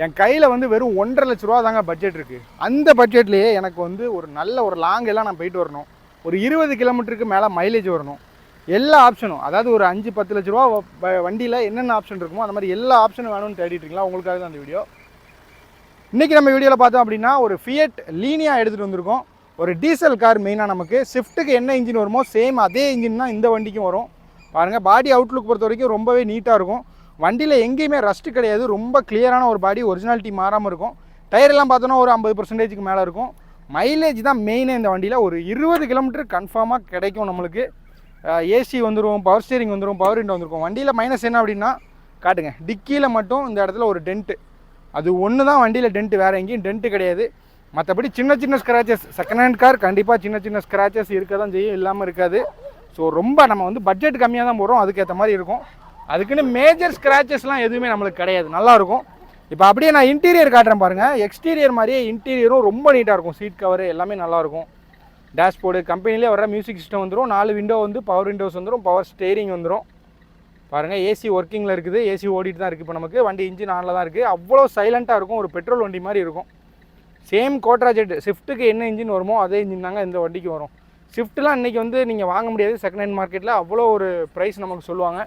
என் கையில் வந்து வெறும் 1.5 லட்ச ரூபா தாங்க பட்ஜெட் இருக்குது. அந்த பட்ஜெட்லேயே எனக்கு வந்து ஒரு நல்ல ஒரு லாங் எல்லாம் நான் போயிட்டு வரணும், ஒரு 20 கிலோமீட்டருக்கு மேலே மைலேஜ் வரணும், எல்லா ஆப்ஷனும், அதாவது ஒரு 5-10 லட்ச ரூபா வண்டியில் என்னென்ன ஆப்ஷன் இருக்குமோ அந்த மாதிரி எல்லா ஆப்ஷனும் வேணும்னு தேடிட்டுருங்களா, உங்களுக்காக தான் அந்த வீடியோ. இன்றைக்கி நம்ம வீடியோவில் பார்த்தோம் அப்படின்னா ஒரு ஃபியட் லீனியா எடுத்துகிட்டு வந்திருக்கோம். ஒரு டீசல் கார் மெயினாக நமக்கு ஸ்விஃப்ட்டுக்கு என்ன இன்ஜின் வருமோ சேம் அதே இன்ஜின் தான் இந்த வண்டிக்கும் வரும். பாருங்கள், பாடி அவுட்லுக் பொறுத்த வரைக்கும் ரொம்பவே நீட்டாக இருக்கும். வண்டியில் எங்கேயுமே ரஸ்ட்டு கிடையாது, ரொம்ப கிளியரான ஒரு பாடி, ஒரிஜினாலிட்டி மாறாமல் இருக்கும். டயரெல்லாம் பார்த்தோன்னா ஒரு 50% மேலே இருக்கும். மைலேஜ் தான் மெயினே இந்த வண்டியில். ஒரு 20 கிலோமீட்டர் கன்ஃபார்மாக கிடைக்கும் நம்மளுக்கு. ஏசி வந்துடும், பவர் ஸ்டீரிங் வந்துடும், பவர் விண்டோ வந்துருக்கும். வண்டியில் மைனஸ் என்ன அப்படின்னா காட்டுங்க, டிக்கியில் மட்டும் இந்த இடத்துல ஒரு டென்ட்டு, அது ஒன்று தான் வண்டியில் டென்ட்டு, வேறு எங்கேயும் டென்ட்டு கிடையாது. மற்றபடி சின்ன சின்ன ஸ்க்ராச்சஸ், செகண்ட் ஹேண்ட் கார் கண்டிப்பாக சின்ன சின்ன ஸ்க்ராச்சஸ் இருக்க தான் செய்யும், இல்லாமல் இருக்காது. ஸோ ரொம்ப நம்ம வந்து பட்ஜெட் கம்மியாக தான் போகிறோம், அதுக்கேற்ற மாதிரி இருக்கும். அதுக்குன்னு மேஜர் ஸ்க்ராச்சஸ்லாம் எதுவுமே நம்மளுக்கு கிடையாது, நல்லாயிருக்கும். இப்போ அப்படியே நான் இன்டீரியர் காட்டுறேன் பாருங்கள். எக்ஸ்டீரியர் மாதிரியே இன்டீரியரும் ரொம்ப நீட்டாக இருக்கும். சீட் கவர் எல்லாமே நல்லாயிருக்கும். டேஷ்போர்டு கம்பெனிலே வர மியூசிக் சிஸ்டம் வந்துடும், 4 விண்டோ வந்து பவர் விண்டோஸ் வந்துடும், பவர் ஸ்டேரிங் வந்துடும். பாருங்கள், ஏசி ஒர்க்கிங்கில் இருக்குது, ஏசி ஓடிட்டு தான் இருக்குது. இப்போ நமக்கு வண்டி இன்ஜின் ஆனில் தான் இருக்குது. அவ்வளோ சைலண்ட்டாக இருக்கும், ஒரு பெட்ரோல் வண்டி மாதிரி இருக்கும். சேம் கோட்ரா ஜெட் ஸ்விஃப்ட்டுக்கு என்ன இன்ஜின் வருமோ அதே இன்ஜின் தாங்க இந்த வண்டிக்கு வரும். ஸ்விஃப்ட்லாம் இன்றைக்கி வந்து நீங்கள் வாங்க முடியாது செகண்ட் ஹேண்ட் மார்க்கெட்டில், அவ்வளோ ஒரு ப்ரைஸ் நமக்கு சொல்லுவாங்க.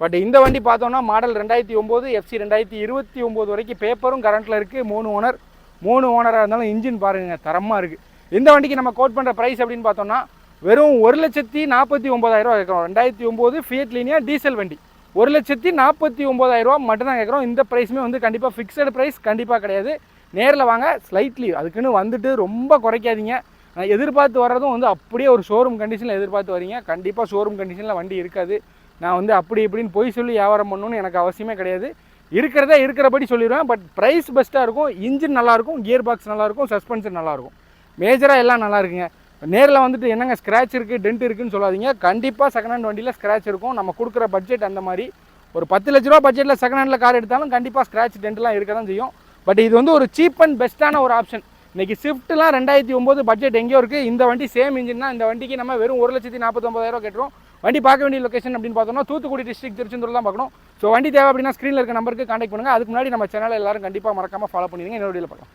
பட் இந்த வண்டி பார்த்தோன்னா மாடல் 2009, FC 2029 வரைக்கும் பேப்பரும் கரண்ட்டில் இருக்குது. 3 ஓனராக இருந்தாலும் இன்ஜின் பாருங்கள் தரமாக இருக்குது. இந்த வண்டிக்கு நம்ம கோட் பண்ணுற ப்ரைஸ் அப்படின்னு பார்த்தோன்னா வெறும் 1,49,000 கேட்குறோம். 2009 ஃபியட் லீனியா டீசல் வண்டி 1,49,000 மட்டும்தான் கேட்குறோம். இந்த ப்ரைஸுமே வந்து கண்டிப்பாக ஃபிக்ஸடு ப்ரைஸ் கண்டிப்பாக கிடையாது. நேரில் வாங்க, ஸ்லைட்லி அதுக்குன்னு வந்துட்டு ரொம்ப குறைக்காதீங்க. நான் எதிர்பார்த்து வர்றதும் வந்து அப்படியே ஒரு ஷோரூம் கண்டிஷனில் எதிர்பார்த்து வரீங்க. கண்டிப்பாக ஷோரூம் கண்டிஷனில் வண்டி இருக்காது. நான் வந்து அப்படி இப்படின்னு போய் சொல்லி வியாபாரம் பண்ணணும்னு எனக்கு அவசியமே கிடையாது. இருக்கிறதே இருக்கிறபடி சொல்லிடுவேன். பட் ப்ரைஸ் பெஸ்ட்டாக இருக்கும், இன்ஜின் நல்லாயிருக்கும், கியர் பாக்ஸ் நல்லாயிருக்கும், சஸ்பென்ஷன் நல்லாயிருக்கும், மேஜராக எல்லாம் நல்லா இருக்குங்க. நேரில் வந்துட்டு என்னங்க ஸ்க்ராட்ச் இருக்குது, டென்ட் இருக்குதுன்னு சொல்லாதீங்க. கண்டிப்பாக செகண்ட் ஹேண்ட் வண்டியில் ஸ்க்ராட்ச் இருக்கும். நம்ம கொடுக்குற பட்ஜெட் அந்த மாதிரி. ஒரு 10 லட்ச ரூபா பட்ஜெட்டில் செகண்ட் ஹேண்டில் கார் எடுத்தாலும் கண்டிப்பாக ஸ்க்ராட்ச் டென்ட்லாம் இருக்க தான் செய்யும். பட் இது வந்து ஒரு சீப் அண்ட் பெஸ்ட்டான ஒரு ஆப்ஷன். இன்றைக்கி ஸ்விஃப்ட்லாம் 2009 பட்ஜெட் எங்கேயோ இருக்குது. இந்த வண்டி சேம் இன்ஜின் தான். இந்த வண்டிக்கு நம்ம வெறும் 1,49,000 கேட்டுரும். வண்டி பார்க்க வேண்டிய லொக்கேஷன் அப்படின்னு பார்த்தோம்னா தூத்துக்குடி டிஸ்ட்ரிக்ட், திருச்செந்தூர் தான் பார்க்கணும். ஸோ வண்டி தேவை அப்படின்னா ஸ்க்ரீனில் இருக்க நம்பருக்கு கான்டாக்ட் பண்ணுங்கள். அதுக்கு முன்னாடி நம்ம சேனலை எல்லாரும் கண்டிப்பாக மறக்காமல் ஃபாலோ பண்ணிடுங்க. என்னோட வீடியோவில் பார்க்கலாம்.